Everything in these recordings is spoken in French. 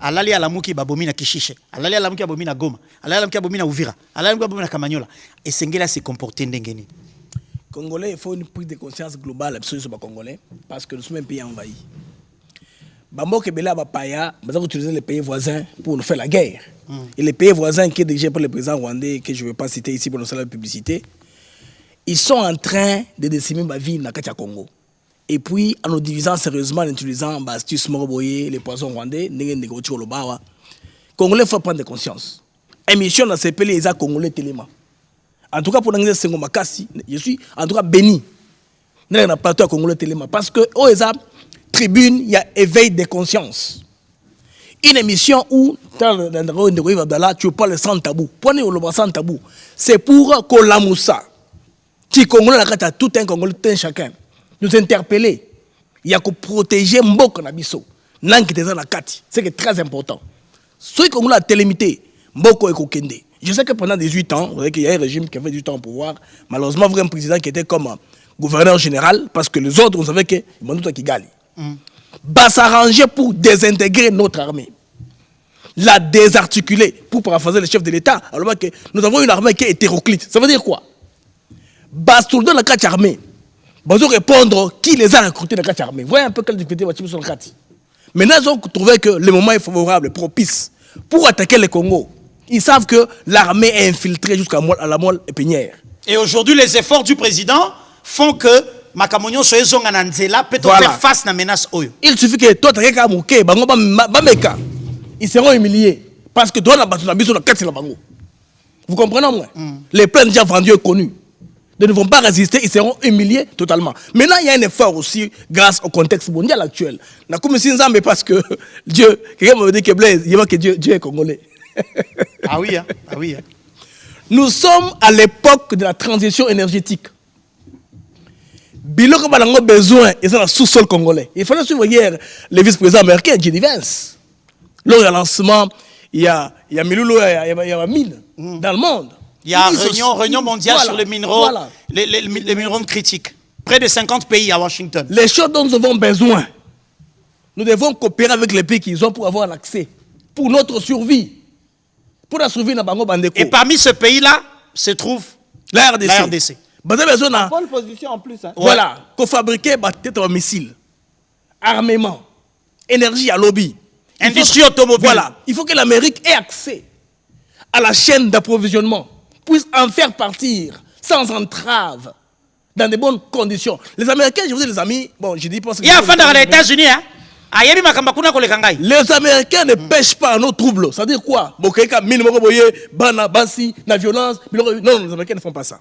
alali alamuki babomina Kishishe, alali alamuki babomina Goma, alali alamuki babomina Uvira, alali alamuki babomina Kamanyola. Et Sengela se comporter ndengeni. Congolais, il faut une prise de conscience globale absolument sur les Congolais parce que nous sommes un pays envahi. Bambo Kebela Bapaya, nous avons utilisé les pays voisins pour nous faire la guerre. Et les pays voisins qui est dirigé par le président rwandais, que je ne vais pas citer ici pour nous faire la publicité, ils sont en train de décimer ma vie dans le Congo. Et puis, en nous divisant sérieusement, en utilisant l'astuce Moroboye, les poisons rwandais, les Congolais, il faut prendre conscience. Émission dans ces pays, les Congolais tellement. En tout cas, pour l'anglais, je suis en tout cas béni. Dans le plateau Congolais tellement. Parce que, oh, les tribune, il y a éveil de conscience. Une émission où, tu parles sans tabou. Prenez le sans tabou. C'est pour que la moussa, qui Congolais, tout un Congolais, tout un chacun, nous interpeller. Il y a que protéger Mboko Nabiso. C'est très important. Ceux qui ont la télémité, Mboko et Kokende. Je sais que pendant 18 ans, vous voyez qu'il y a un régime qui avait du temps au pouvoir. Malheureusement, il y a un président qui était comme gouverneur général, parce que les autres, on savait qu'ils vont tout à Kigali. Va s'arranger pour désintégrer notre armée. La désarticuler pour paraphraser le chef de l'État. Alors que nous avons une armée qui est hétéroclite. Ça veut dire quoi? Bassoulder la carte armée. Vous allez répondre qui les a recrutés dans la carte armée. Vous voyez un peu quelle difficulté va sur la carte. Maintenant, ils ont trouvé que le moment est favorable, propice, pour attaquer le Congo. Ils savent que l'armée est infiltrée jusqu'à la moelle épinière. Et aujourd'hui, les efforts du président font que Makamonyo Soyezonga Nanzela peut faire face à la menace. Il suffit que toi, tu as mouké, ils seront humiliés. Parce que toi, vous comprenez moi? Les plans déjà vendus et connus ne vont pas résister, ils seront humiliés totalement. Maintenant, il y a un effort aussi grâce au contexte mondial actuel. Parce que Dieu, quelqu'un m'a dit que Blaise, il y a que Dieu est congolais. Ah oui, hein? Ah oui. Hein? Nous sommes à l'époque de la transition énergétique. Bilo comme on a besoin, et c'est dans le sous-sol congolais. Il fallait suivre hier le vice-président américain, J.D. Vance. Lors du lancement, il y a Miloulo, il y a mine dans le monde. Il y a réunion mondiale sur les minéraux, les minéraux critiques. Près de 50 pays à Washington. Les choses dont nous avons besoin, nous devons coopérer avec les pays qu'ils ont pour avoir l'accès, pour notre survie. Pour la survie de Bango Bandeko. Et parmi ce pays-là se trouve la RDC. Bonne position en plus. Hein. Voilà, qu'on fabriquait des missiles, armement, énergie à lobby, industrie automobile. Voilà, il faut que l'Amérique ait accès à la chaîne d'approvisionnement, puisse en faire partir sans entrave, dans de bonnes conditions. Les Américains, je vous dis les amis, bon, je dis pas... Il y a un fan dans les États-Unis, hein? Les Américains ne pêchent pas à nos troubles. Ça veut dire quoi? La violence. Non, les Américains ne font pas ça.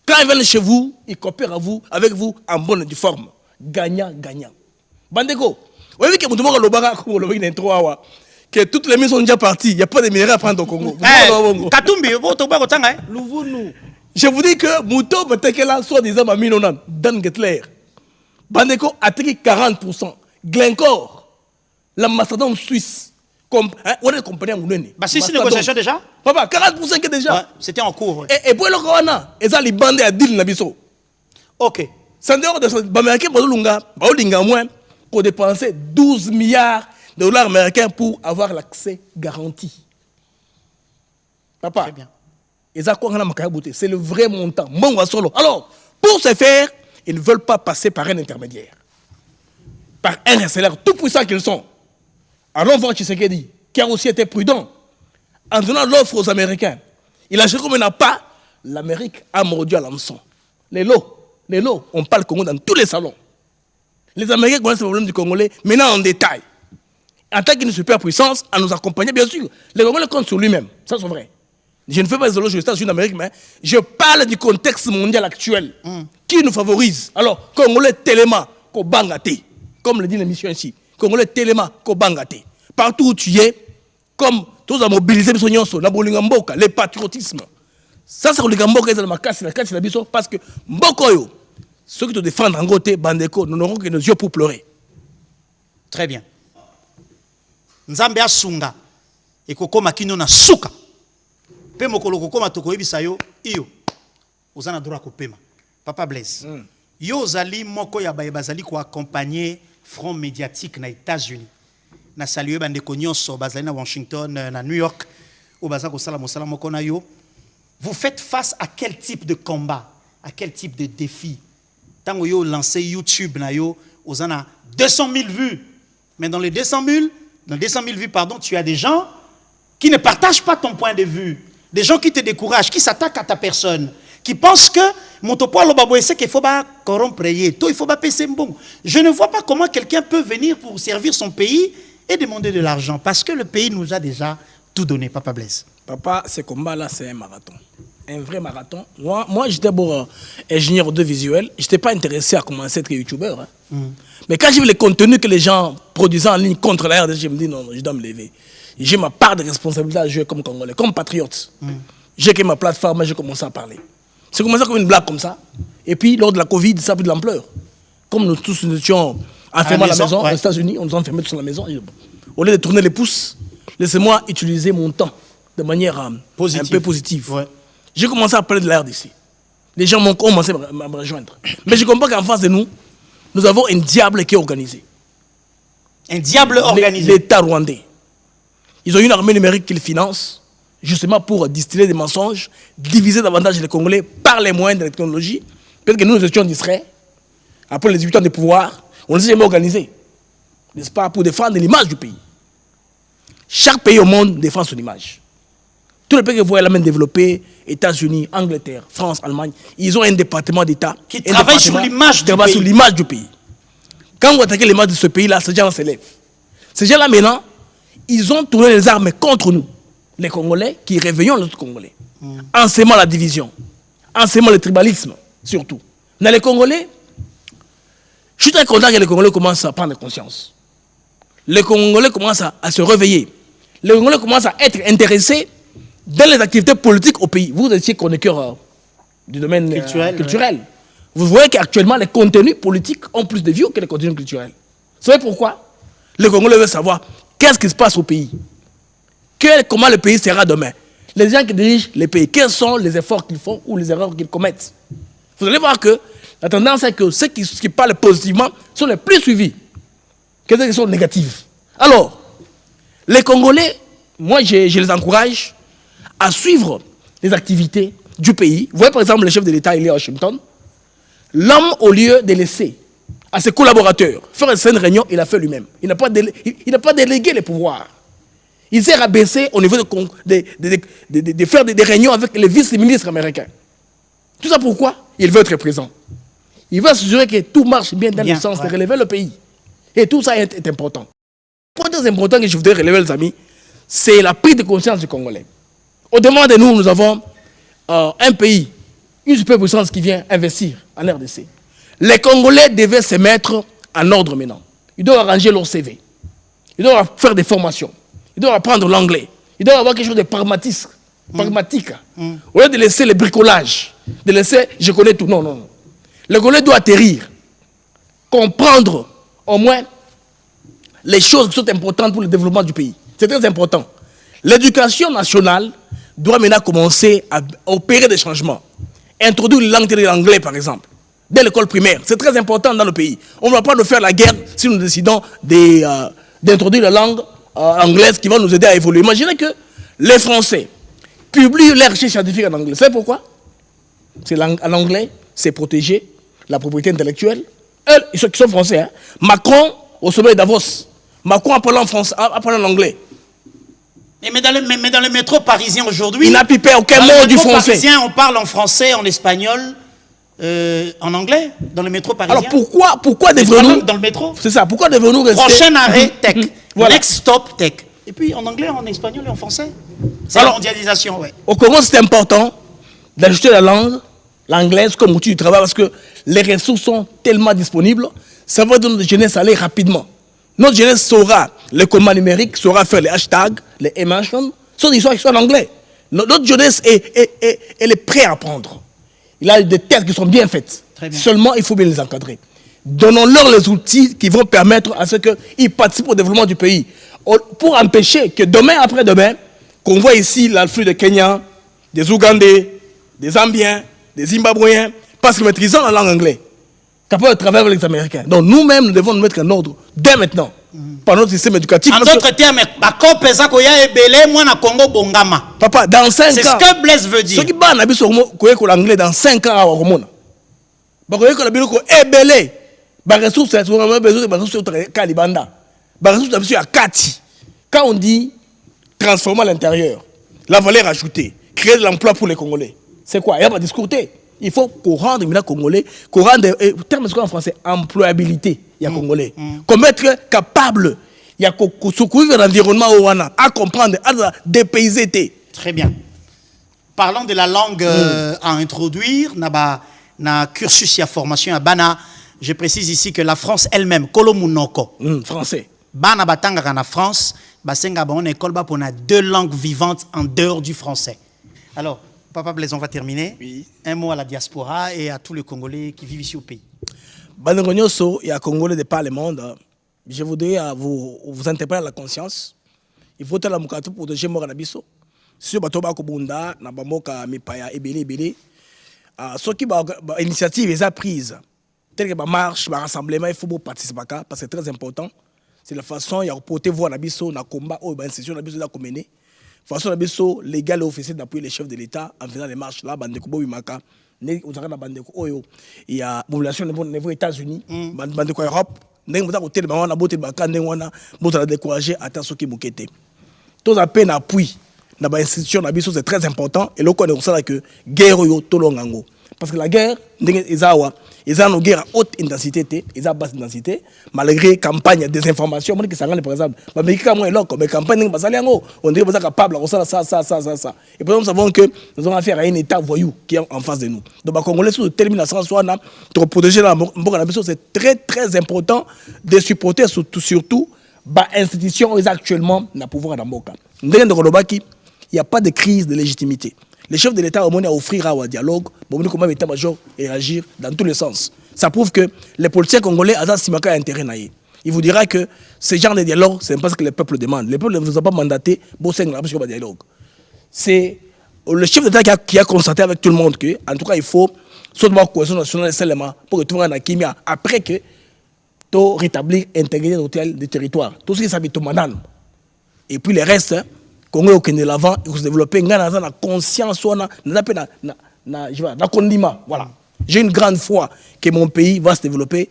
Quand ils viennent chez vous, ils coopèrent avec vous en bonne et due forme. Gagnant, gagnant. Bandeko, vous voyez que toutes les maisons sont déjà parties. Il n'y a pas de minéraux à prendre au Congo. Je vous dis que Mouto Batekela, soi-disant, Dan Getler. Bandeko a attaqué 40%. Glencore, l'ambassadeur suisse, on est compagnie à Mounene. C'est une négociation déjà? Papa, 40% que déjà. Ouais, c'était en cours. Ouais. Et pour le Corona, ils ont les bandés à deal Nabiso. Ok. Sans dire que les Américains ont dépensé 12 milliards de dollars américains pour avoir l'accès garanti. Papa, c'est le vrai montant. Alors, pour ce faire, ils ne veulent pas passer par un intermédiaire. Par un RSLR tout puissant qu'ils sont. Allons voir Tshisekedi, qui a aussi été prudent en donnant l'offre aux Américains. Il a cherché comme il n'a pas. L'Amérique a mordu à l'hameçon. Les lots, on parle Congo dans tous les salons. Les Américains connaissent le problème du Congolais, maintenant en détail. En tant qu'une superpuissance, à nous accompagner, bien sûr. Les Congolais comptent sur lui-même, ça c'est vrai. Je ne fais pas des éloges aux États-Unis d'Amérique, mais je parle du contexte mondial actuel qui nous favorise. Alors, Congolais tellement qu'au Bangate, comme le dit l'émission ici, Congolais tellement qu'au Bangate. Partout où tu es, comme tous à mobiliser les patriotismes. Ça, c'est le Gamboka, c'est la casse, parce que Mbokoyo, ceux qui te défendent en côté, Bandeko, nous n'aurons que nos yeux pour pleurer. Très bien. Nzambe asunga et kokoma kino na suka. Pe mokolo kokoma tokoyebisa yo iyo. Ozana droit kopema. Papa Blaise. Yo zali moko ya baye bazali ko accompagner front médiatique na États-Unis. na saluer bandeko nyonso bazali na Washington, na New York, ou baza ko sala mosala moko na yo. Vous faites face à quel type de combat, à quel type de défi? Tango yo lancé YouTube na yo, ozana 200 000 vues. Mais dans les 200 000 vues, pardon, tu as des gens qui ne partagent pas ton point de vue. Des gens qui te découragent, qui s'attaquent à ta personne, qui pensent que mon topo aloba c'est qu'il faut pas corrompre, il faut pas payer bon. Je ne vois pas comment quelqu'un peut venir pour servir son pays et demander de l'argent parce que le pays nous a déjà tout donné, Papa Blaise. Papa, ce combat-là, c'est un marathon. Un vrai marathon. Moi j'étais bon ingénieur audiovisuel. Je n'étais pas intéressé à commencer à être youtubeur. Hein. Mais quand j'ai vu les contenus que les gens produisaient en ligne contre la RDC, je me dis non, je dois me lever. J'ai ma part de responsabilité à jouer comme Congolais, comme patriote. J'ai créé ma plateforme, j'ai commencé à parler. C'est commencé comme une blague comme ça. Et puis, lors de la Covid, ça a pris de l'ampleur. Comme nous tous nous étions enfermés à la maison, aux États-Unis, on nous a enfermés tous à la maison. Au lieu de tourner les pouces, laissez-moi utiliser mon temps de manière un peu positive. Ouais. J'ai commencé à parler de la RDC. Les gens m'ont commencé à me rejoindre. Mais je comprends qu'en face de nous, nous avons un diable qui est organisé. Un diable organisé. L'État rwandais. Ils ont une armée numérique qu'ils financent, justement pour distiller des mensonges, diviser davantage les Congolais par les moyens de la technologie. Peut-être que nous étions distraits. Après les 18 ans de pouvoir, on ne s'est jamais organisé. N'est-ce pas? Pour défendre l'image du pays. Chaque pays au monde défend son image. Tous les pays que vous voyez la même développés, États-Unis, Angleterre, France, Allemagne, ils ont un département d'État qui travaille sur l'image du pays. Quand vous attaquez l'image de ce pays-là, ces gens s'élèvent. Ces gens-là, maintenant, ils ont tourné les armes contre nous, les Congolais, qui réveillons les autres Congolais. En sémant la division, en sémant le tribalisme, surtout. Dans les Congolais, je suis très content que les Congolais commencent à prendre conscience. Les Congolais commencent à se réveiller. Les Congolais commencent à être intéressés dans les activités politiques au pays. Vous étiez chroniqueur du domaine culturel. Ouais. Vous voyez qu'actuellement, les contenus politiques ont plus de vues que les contenus culturels. Vous savez pourquoi? Les Congolais veulent savoir qu'est-ce qui se passe au pays. Comment le pays sera demain. Les gens qui dirigent les pays, quels sont les efforts qu'ils font ou les erreurs qu'ils commettent. Vous allez voir que la tendance est que ceux qui parlent positivement sont les plus suivis que ceux qui sont négatifs. Alors, les Congolais, moi je les encourage à suivre les activités du pays. Vous voyez par exemple le chef de l'État, il est à Washington. L'homme, au lieu de laisser à ses collaborateurs faire une réunion, il a fait lui-même. Il n'a pas délégué les pouvoirs. Il s'est rabaissé au niveau de faire des réunions avec les vice-ministres américains. Tout ça pourquoi? Il veut être présent. Il veut s'assurer que tout marche bien dans le sens de relever le pays. Et tout ça est important. Le point très important que je voudrais relever, les amis, c'est la prise de conscience du Congolais. Au-delà de nous, nous avons un pays, une superpuissance qui vient investir en RDC. Les Congolais devaient se mettre en ordre maintenant. Ils doivent arranger leur CV. Ils doivent faire des formations. Ils doivent apprendre l'anglais. Ils doivent avoir quelque chose de pragmatique. Au lieu de laisser le bricolage, de laisser je connais tout. Non, non, non. Le Congolais doit atterrir, comprendre au moins les choses qui sont importantes pour le développement du pays. C'est très important. L'éducation nationale doit maintenant commencer à opérer des changements. Introduire la langue de l'anglais, par exemple, dès l'école primaire. C'est très important dans le pays. On ne va pas nous faire la guerre si nous décidons d'introduire la langue anglaise qui va nous aider à évoluer. Imaginez que les Français publient leurs recherches scientifiques en anglais. Vous savez pourquoi? En anglais, c'est protéger la propriété intellectuelle. Eux, ils sont français. Hein? Macron, au sommet de Davos, Macron appelant l'anglais. Mais dans le métro parisien aujourd'hui, il n'a pipé aucun mot du français. Parisien, on parle en français, en espagnol, en anglais, dans le métro parisien. Alors pourquoi devons-nous... Dans le métro. C'est ça, pourquoi devons-nous rester... Prochain arrêt, tech. Voilà. Next stop, tech. Et puis en anglais, en espagnol et en français. C'est la mondialisation, ouais. Au Congo, c'est important d'ajouter la langue, l'anglaise, comme outil du travail, parce que les ressources sont tellement disponibles, ça va donner notre jeunesse aller rapidement. Notre jeunesse saura le combat numérique, saura faire les hashtags, les mentions, sont des histoires qui sont en anglais. Notre jeunesse elle est prête à apprendre. Il a des tests qui sont bien faites. Seulement, il faut bien les encadrer. Donnons-leur les outils qui vont permettre à ce qu'ils participent au développement du pays. Pour empêcher que demain après demain, qu'on voit ici l'afflux des Kenyans, des Ougandais, des Zambiens, des Zimbabwéens, parce qu'ils maîtrisent la langue anglaise, capables de travailler avec les Américains. Donc nous-mêmes, nous devons nous mettre en ordre dès maintenant. par notre système éducatif. En d'autres termes, bako pesa ko ya ebele moi na Congo bongama. Papa, dans 5 ans. C'est ce que Blaise veut dire. Ce qui bat na biso ko l'anglais dans 5 ans à Romona. Ba ko la biloko ebele. Ba ressources on a besoin de ressources Kalibanda. Ba ressources biso ya kati. Quand on dit transformer à l'intérieur, la valeur ajoutée, créer de l'emploi pour les Congolais. C'est quoi? Il n'y a pas discuter. Il faut qu'on rende les Congolais, qu'on rende, terme en français, employabilité, il y a Congolais. Qu'on être capable, il y a qu'on secourir l'environnement à comprendre, à dépayser. Très bien. Parlons de la langue à introduire, na cursus et formation à Bana. Je précise ici que la France elle-même, Kolomunoko. Français. Bana batanga na France, basenga ba on école ba pour 2 langues vivantes en dehors du français. Alors, Papa Blaise, on va terminer. Oui. Un mot à la diaspora et à tous les Congolais qui vivent ici au pays. Banongonyoso, il y a Congolais de par le monde. Je voudrais vous interpeller à la conscience. Il faut que la moukatou pour protéger mort à biso. Si vous avez Bunda, na bamoka mipaya ebele. Ce qui est initiative est prise. Tel que ma marche, ma rassemblement, il faut participer parce que c'est très important. C'est la façon il y a porter voix na biso na combat ou ben session na biso da mener. Façon la biso légal et officiel d'appuyer les chefs de l'État en faisant les marches là bandeko boimaka né ozaka bandeko oyo il y a population niveau États-Unis bandeko Europe ndenge mota ko tele bana bote baka ndenge wana mota la décourager ata soki mokete tous à peine appui na ba institution na biso c'est très important et loko on sala que guerre yo tolongango parce que la guerre ndenge ezawa ils ont une guerre à haute intensité, ils ont basse intensité, malgré campagne de désinformation. Par exemple, mais campagne on dirait que capable de ça. Et pour nous savons que nous avons affaire à un État voyou qui est en face de nous. Donc, les Congolais sont déterminés pour protéger la mission. C'est très très important de supporter surtout les institutions actuellement na pouvoir dans Mboka. Il n'y a pas de crise de légitimité. Les chefs de l'État ont offrir un dialogue, comment l'État-major réagir dans tous les sens. Ça prouve que les politiciens congolais ont un intérêt. Il vous dira que ce genre de dialogue, c'est parce que le peuple demande. Le peuple ne vous a pas mandaté pour ce dialogue. C'est le chef d'État qui a constaté avec tout le monde que, en tout cas, il faut soit la cohésion nationale seulement pour que tout le monde ait Kimia. Après que tu rétablir l'intégrité du territoire. Tout ce qui s'habite au Manan. Et puis le reste, Congo qui est l'avant, il faut se développer la conscience, la condiment. Voilà. J'ai une grande foi que mon pays va se développer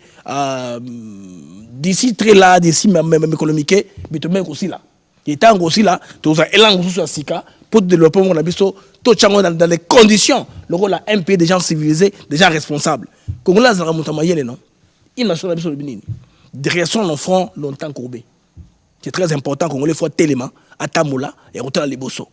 d'ici très là, d'ici même économique, mais tout même aussi là. Il est temps aussi là, tout ça, élan aussi à Sika pour développer mon habitat, tout dans les conditions. Le rôle un pays des gens civilisés, des gens responsables. Congo là, ça remonte à Mayele, non? Il n'a pas de bénin. Derrière son enfant, longtemps courbé. C'est très important qu'on les fois tellement à Tamoula et à les Bosso.